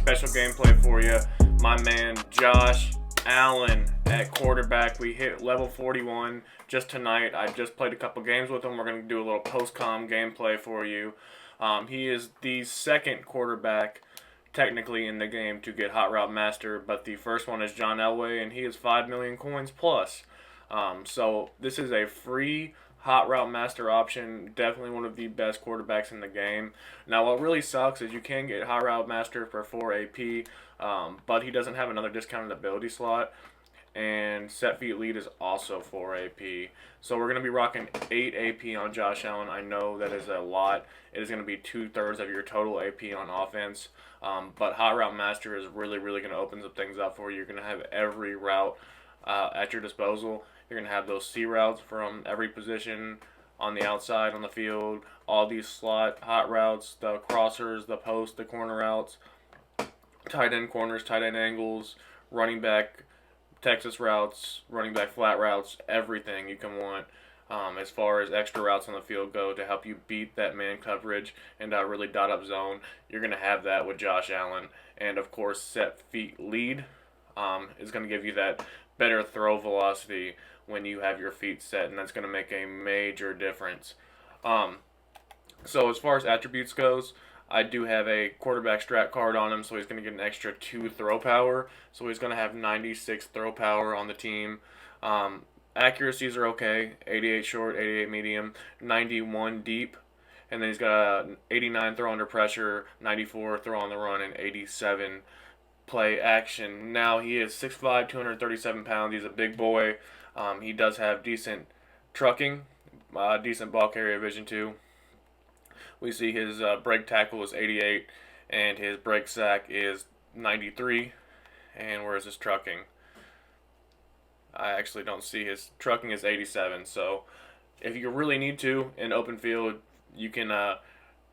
special gameplay for you. My man Josh Allen at quarterback. We hit level 41 just tonight. I just played a couple games with him. We're going to do a little post-com gameplay for you. He is the second quarterback technically in the game to get Hot Route Master, but the first one is John Elway, and he is 5 million coins plus. So this is a free Hot Route Master option. Definitely one of the best quarterbacks in the game. Now, what really sucks is you can get Hot Route Master for 4 AP, but he doesn't have another discounted ability slot. And Set Feet Lead is also 4 AP. So we're going to be rocking 8 AP on Josh Allen. I know that is a lot. It is going to be 2/3 of your total AP on offense. But Hot Route Master is really going to open some things up for you. You're going to have every route at your disposal. You're going to have those C routes from every position on the outside on the field. All these slot hot routes, the crossers, the post, the corner routes, tight end corners, tight end angles, running back Texas routes, running back flat routes, everything you can want as far as extra routes on the field go to help you beat that man coverage and really dot up zone. You're going to have that with Josh Allen. And, of course, Set Feet Lead is going to give you that better throw velocity when you have your feet set, and that's going to make a major difference. So as far as attributes goes, I do have a quarterback strat card on him, so he's going to get an extra 2 throw power. So he's going to have 96 throw power on the team. Accuracies are okay, 88 short, 88 medium, 91 deep. And then he's got an 89 throw under pressure, 94 throw on the run, and 87 play action. Now he is 6'5", 237 pounds. He's a big boy. He does have decent trucking, decent ball carrier vision too. We see his break tackle is 88, and his break sack is 93. And where's his trucking? I actually don't see his trucking is 87. So if you really need to in open field, you can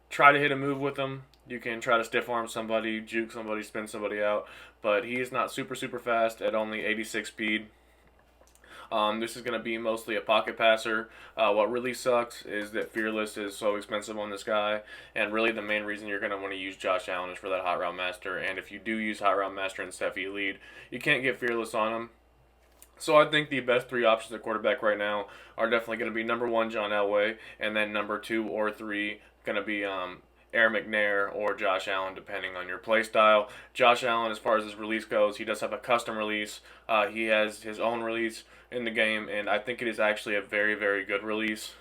try to hit a move with him. You can try to stiff arm somebody, juke somebody, spin somebody out. But he is not super fast at only 86 speed. This is going to be mostly a pocket passer. What really sucks is that Fearless is so expensive on this guy, and really the main reason you're going to want to use Josh Allen is for that Hot Route Master. And if you do use Hot Route Master and Set Feet Lead, you can't get Fearless on him. So I think the best 3 options at quarterback right now are definitely going to be number 1, John Elway, and then number 2 or 3 going to be Air McNair or Josh Allen, depending on your play style. Josh Allen, as far as his release goes, he does have a custom release. He has his own release in the game, and I think it is actually a very good release.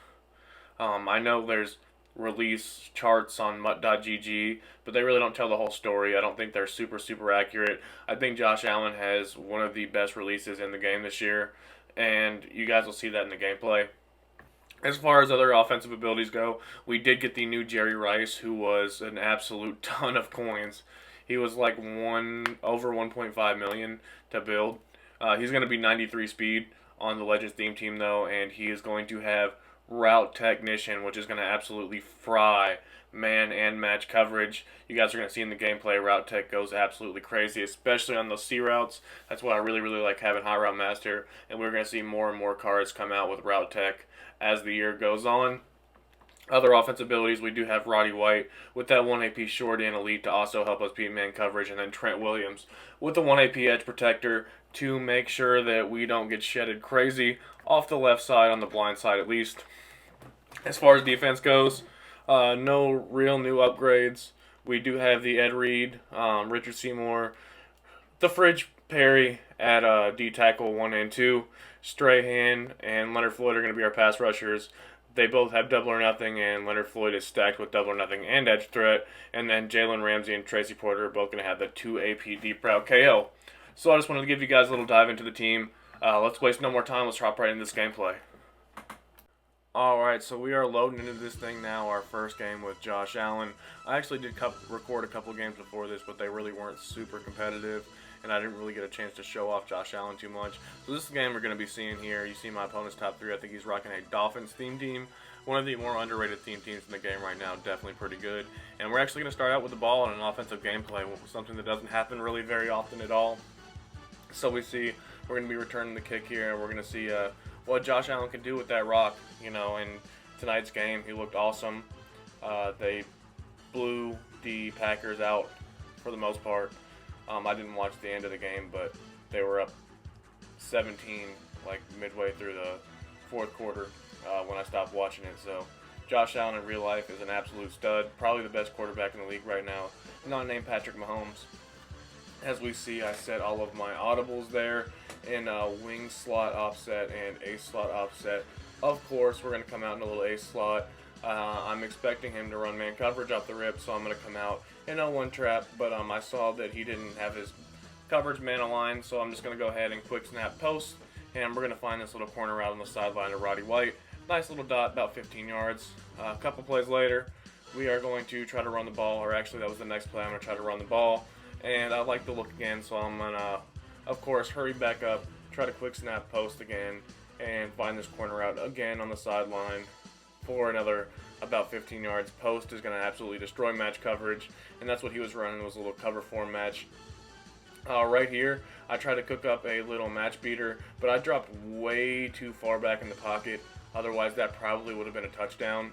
I know there's release charts on MUT.gg, but they really don't tell the whole story. I don't think they're super accurate. I think Josh Allen has one of the best releases in the game this year, and you guys will see that in the gameplay. As far as other offensive abilities go, we did get the new Jerry Rice, who was an absolute ton of coins. He was like over 1.5 million to build. He's going to be 93 speed on the Legends theme team, though, and he is going to have Route Technician, which is going to absolutely fry man and match coverage. You guys are going to see in the gameplay, Route Tech goes absolutely crazy, especially on those C routes. That's why I really like having Hot Route Master, and we're going to see more and more cards come out with Route Tech as the year goes on. Other offensive abilities, we do have Roddy White with that 1 AP short and elite to also help us beat man coverage, and then Trent Williams with the 1 AP edge protector to make sure that we don't get shedded crazy off the left side, on the blind side at least. As far as defense goes, no real new upgrades. We do have the Ed Reed, Richard Seymour, the Fridge Perry at D tackle 1 and 2. Strahan and Leonard Floyd are going to be our pass rushers. They both have double or nothing, and Leonard Floyd is stacked with double or nothing and edge threat. And then Jalen Ramsey and Tracy Porter are both going to have the 2 AP deep route KO. So I just wanted to give you guys a little dive into the team. Let's waste no more time. Let's hop right into this gameplay. Alright, so we are loading into this thing now, our first game with Josh Allen. I actually did record a couple games before this, but they really weren't super competitive, and I didn't really get a chance to show off Josh Allen too much. So this is the game we're going to be seeing here. You see my opponent's top 3. I think he's rocking a Dolphins theme team. One of the more underrated theme teams in the game right now, definitely pretty good. And we're actually going to start out with the ball and an offensive gameplay, something that doesn't happen really very often at all. So we see we're going to be returning the kick here, and we're going to see what Josh Allen can do with that rock. You know, in tonight's game, he looked awesome. They blew the Packers out for the most part. I didn't watch the end of the game, but they were up 17 like midway through the fourth quarter when I stopped watching it. So Josh Allen in real life is an absolute stud, probably the best quarterback in the league right now, not named Patrick Mahomes. As we see, I set all of my audibles there in wing slot offset and ace slot offset. Of course, we're going to come out in a little ace slot. I'm expecting him to run man coverage off the rip, so I'm going to come out in a one trap, but I saw that he didn't have his coverage man aligned, so I'm just going to go ahead and quick snap post, and we're going to find this little corner out on the sideline of Roddy White. Nice little dot, about 15 yards. A couple plays later, we are going to try to run the ball, or actually that was the next play. I'm going to try to run the ball, and I like the look again, so I'm going to, of course, hurry back up, try to quick snap post again, and find this corner out again on the sideline for another about 15 yards. Post is going to absolutely destroy match coverage, and that's what he was running, was a little cover form match. Right here, I tried to cook up a little match beater, but I dropped way too far back in the pocket. Otherwise, that probably would have been a touchdown.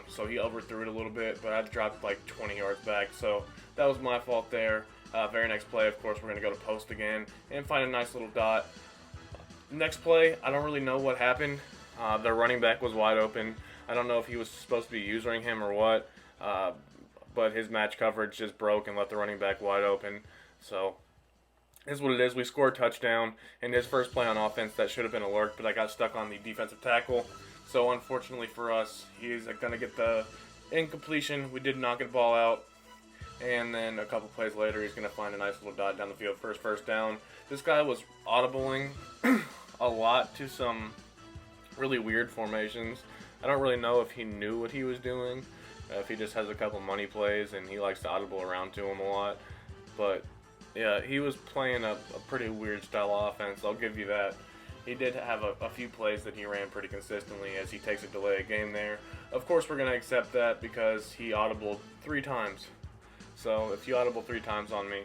So he overthrew it a little bit, but I dropped like 20 yards back. So that was my fault there. Very next play, of course, we're going to go to post again and find a nice little dot. Next play, I don't really know what happened. The running back was wide open. I don't know if he was supposed to be using him or what, but his match coverage just broke and left the running back wide open. So is what it is. We scored a touchdown in his first play on offense. That should have been a lurk, but I got stuck on the defensive tackle. So unfortunately for us, he's going to get the incompletion. We did not get the ball out. And then a couple plays later, he's going to find a nice little dot down the field for his first down. This guy was audibling a lot to some really weird formations. I don't really know if he knew what he was doing, if he just has a couple money plays and he likes to audible around to him a lot. But yeah, he was playing a pretty weird style offense, I'll give you that. He did have a few plays that he ran pretty consistently as he takes a delay game there. Of course, we're going to accept that because he audibled 3 times. So if you audible 3 times on me,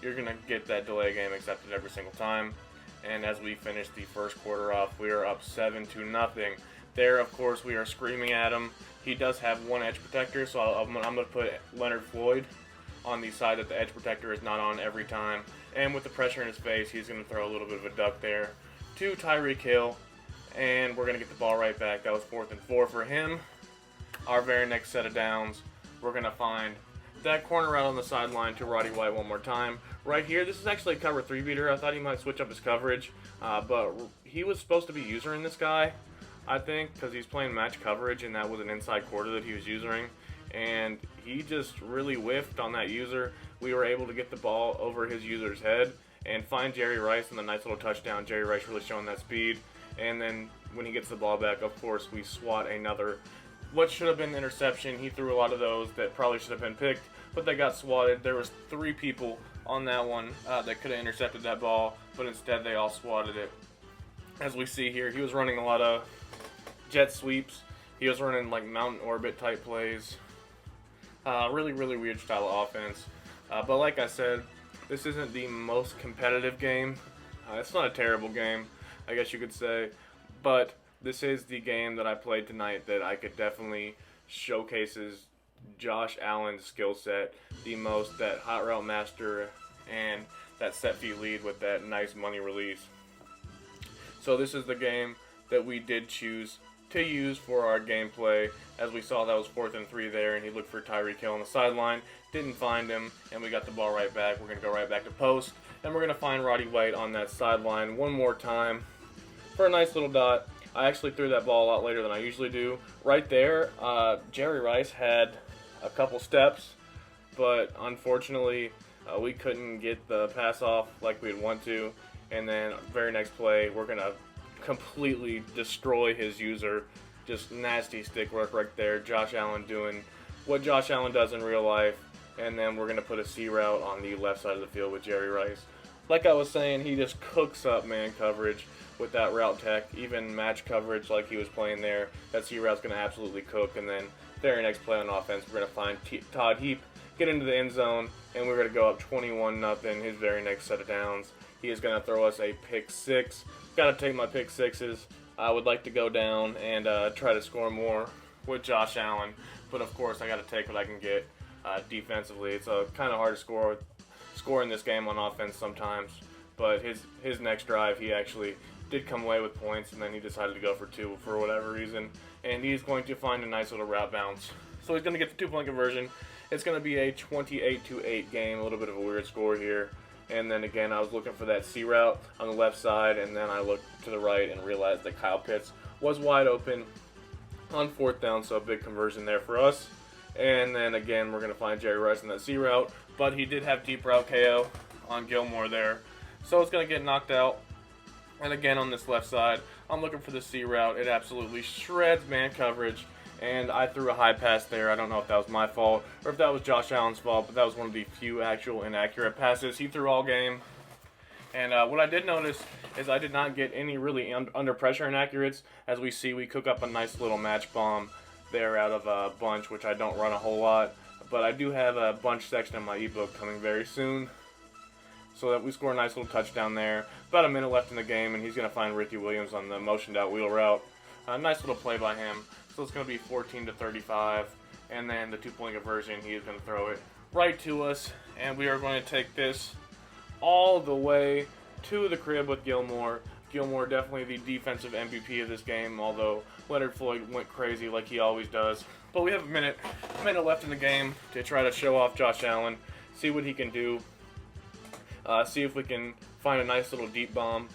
you're going to get that delay game accepted every single time. And as we finish the first quarter off, we are up 7-0. There, of course, we are screaming at him. He does have one edge protector, so I'm going to put Leonard Floyd on the side that the edge protector is not on every time. And with the pressure in his face, he's going to throw a little bit of a duck there to Tyreek Hill. And we're going to get the ball right back. That was 4th and 4 for him. Our very next set of downs, we're going to find that corner out on the sideline to Roddy White one more time. Right here, this is actually a cover 3 beater. I thought he might switch up his coverage, but he was supposed to be using this guy, I think, because he's playing match coverage, and that was an inside quarter that he was using. And he just really whiffed on that user. We were able to get the ball over his user's head and find Jerry Rice in the nice little touchdown. Jerry Rice really showing that speed. And then when he gets the ball back, of course, we swat another, what should have been an interception. He threw a lot of those that probably should have been picked, but they got swatted. There was 3 people on that one that could have intercepted that ball, but instead they all swatted it. As we see here, he was running a lot of jet sweeps. He was running like mountain orbit type plays. Really, really weird style of offense. But like I said, this isn't the most competitive game. It's not a terrible game, I guess you could say. But this is the game that I played tonight that I could definitely showcases Josh Allen's skill set the most, that hot route master and that set feet lead with that nice money release. So this is the game that we did choose to use for our gameplay. As we saw, that was 4th and 3 there, and he looked for Tyreek Hill on the sideline, didn't find him, and we got the ball right back. We're going to go right back to post, and we're going to find Roddy White on that sideline one more time for a nice little dot. I actually threw that ball a lot later than I usually do. Right there, Jerry Rice had a couple steps, but unfortunately we couldn't get the pass off like we'd want to. And then very next play, we're going to completely destroy his user. Just nasty stick work right there. Josh Allen doing what Josh Allen does in real life. And then we're going to put a C route on the left side of the field with Jerry Rice. Like I was saying, he just cooks up man coverage with that route tech. Even match coverage like he was playing there, that C route's going to absolutely cook. And then very next play on offense, we're going to find Todd Heap, get into the end zone, and we're going to go up 21-0 his very next set of downs. He is going to throw us a pick 6. Got to take my pick 6s. I would like to go down and try to score more with Josh Allen, but of course I got to take what I can get defensively. It's kind of hard to score scoring this game on offense sometimes. But his next drive, he actually did come away with points, and then he decided to go for two for whatever reason. And he's going to find a nice little route bounce. So he's going to get the 2-point conversion. It's going to be a 28-8 game, a little bit of a weird score here. And then again, I was looking for that C route on the left side, and then I looked to the right and realized that Kyle Pitts was wide open on 4th down, so a big conversion there for us. And then again, we're going to find Jerry Rice in that C route, but he did have deep route KO on Gilmore there. So it's going to get knocked out. And again, on this left side, I'm looking for the C route. It absolutely shreds man coverage. And I threw a high pass there. I don't know if that was my fault or if that was Josh Allen's fault, but that was one of the few actual inaccurate passes he threw all game. And what I did notice is I did not get any really under pressure inaccurates. As we see, we cook up a nice little match bomb there out of a bunch, which I don't run a whole lot. But I do have a bunch section in my ebook coming very soon, so that we score a nice little touchdown there. About a minute left in the game, and he's going to find Ricky Williams on the motioned out wheel route. A nice little play by him. So it's going to be 14-35, and then the 2-point conversion, he is going to throw it right to us, and we are going to take this all the way to the crib with Gilmore. Gilmore definitely the defensive MVP of this game, although Leonard Floyd went crazy like he always does. But we have a minute left in the game to try to show off Josh Allen, see what he can do, see if we can find a nice little deep bomb.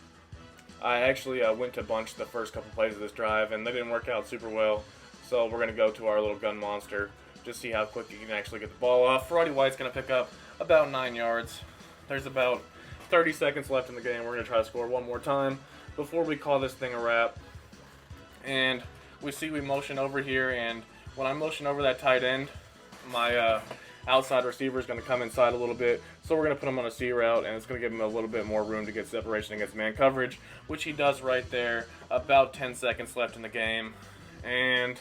I actually went to bunch the first couple plays of this drive, and they didn't work out super well. So we're going to go to our little gun monster, just see how quick he can actually get the ball off. Roddy White's going to pick up about 9 yards. There's about 30 seconds left in the game. We're going to try to score one more time before we call this thing a wrap. And we see we motion over here, and when I motion over that tight end, my outside receiver is going to come inside a little bit. So we're going to put him on a C route, and it's going to give him a little bit more room to get separation against man coverage, which he does right there. About 10 seconds left in the game. And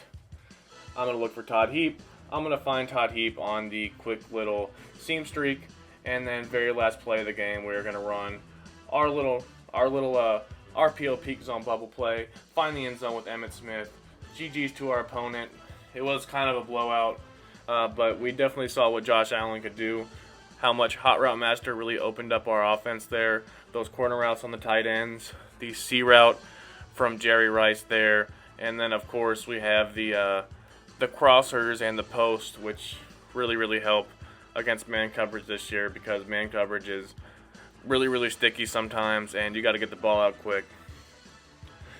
I'm going to look for Todd Heap. I'm going to find Todd Heap on the quick little seam streak. And then very last play of the game, we're going to run our little RPO peak zone bubble play, find the end zone with Emmitt Smith. GG's to our opponent. It was kind of a blowout, but we definitely saw what Josh Allen could do, how much Hot Route Master really opened up our offense there, those corner routes on the tight ends, the C route from Jerry Rice there, and then of course we have the crossers and the post, which really help against man coverage this year, because man coverage is really sticky sometimes, and you got to get the ball out quick.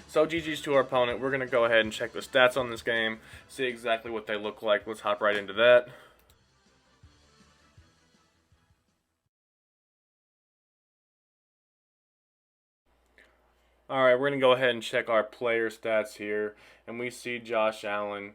So GG's to our opponent. We're going to go ahead and check the stats on this game, see exactly what they look like. Let's hop right into that. Alright, we're going to go ahead and check our player stats here, and we see Josh Allen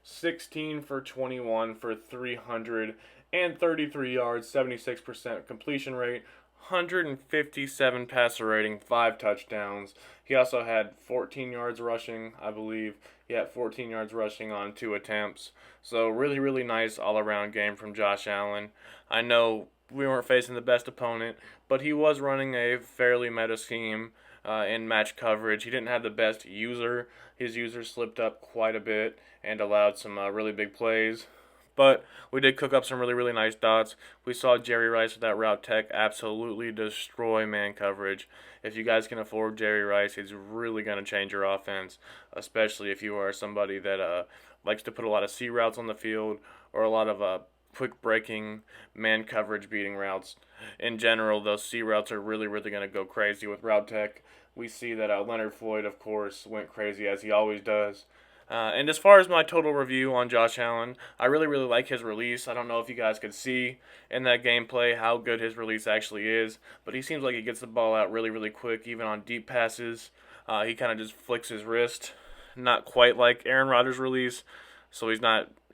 16 for 21 for 333 yards, 76% completion rate, 157 passer rating, 5 touchdowns. He also had 14 yards rushing, I believe. He had 14 yards rushing on 2 attempts. So really nice all-around game from Josh Allen. I know we weren't facing the best opponent, but he was running a fairly meta scheme in match coverage. He didn't have the best user. His user slipped up quite a bit and allowed some really big plays. But we did cook up some really nice dots. We saw Jerry Rice with that route tech absolutely destroy man coverage. If you guys can afford Jerry Rice, he's really going to change your offense, especially if you are somebody that likes to put a lot of C routes on the field or a lot of quick breaking man coverage beating routes. In general, those C routes are really going to go crazy with route tech. We see that Leonard Floyd, of course, went crazy as he always does. And as far as my total review on Josh Allen, I really like his release. I don't know if you guys could see in that gameplay how good his release actually is, but he seems like he gets the ball out really quick, even on deep passes. He kind of just flicks his wrist. Not quite like Aaron Rodgers' release, so he's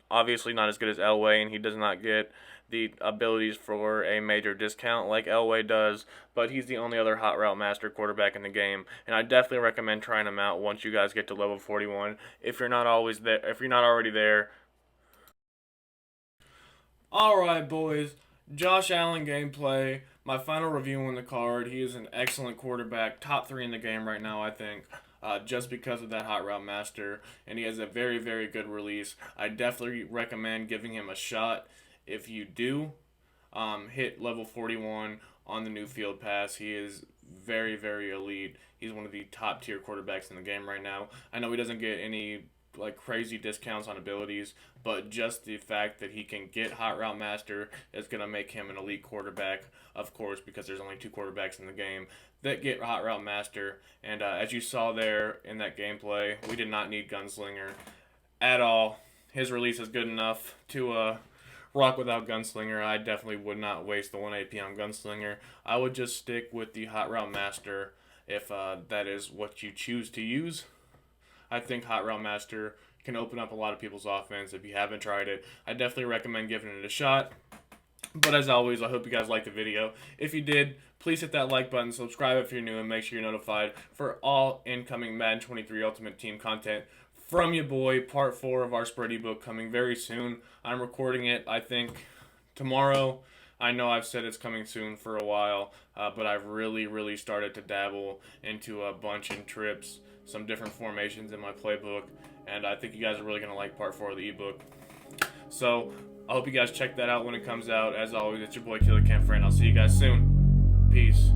obviously not as good as Elway, and he does not get the abilities for a major discount like Elway does, but he's the only other hot route master quarterback in the game, and I definitely recommend trying him out once you guys get to level 41 if you're not already there. Alright boys, Josh Allen gameplay, my final review on the card. He is an excellent quarterback, top 3 in the game right now, I think. Just because of that hot route master, and he has a very good release. I definitely recommend giving him a shot. If you do, hit level 41 on the new field pass. He is very, very elite. He's one of the top tier quarterbacks in the game right now. I know he doesn't get any like crazy discounts on abilities, but just the fact that he can get Hot Route Master is going to make him an elite quarterback, of course, because there's only 2 quarterbacks in the game that get Hot Route Master. And as you saw there in that gameplay, we did not need Gunslinger at all. His release is good enough to rock without Gunslinger. I definitely would not waste the 1 AP on Gunslinger. I would just stick with the Hot Route Master if that is what you choose to use. I think Hot Route Master can open up a lot of people's offense. If you haven't tried it, I definitely recommend giving it a shot. But as always, I hope you guys liked the video. If you did, please hit that like button, subscribe if you're new, and make sure you're notified for all incoming Madden 23 Ultimate Team content from your boy. Part 4 of our spread ebook coming very soon. I'm recording it, I think, tomorrow. I know I've said it's coming soon for a while, but I've really started to dabble into a bunch in trips, some different formations in my playbook, and I think you guys are really going to like part 4 of the ebook. So I hope you guys check that out when it comes out. As always, it's your boy Killer Cam Friend. I'll see you guys soon. Peace.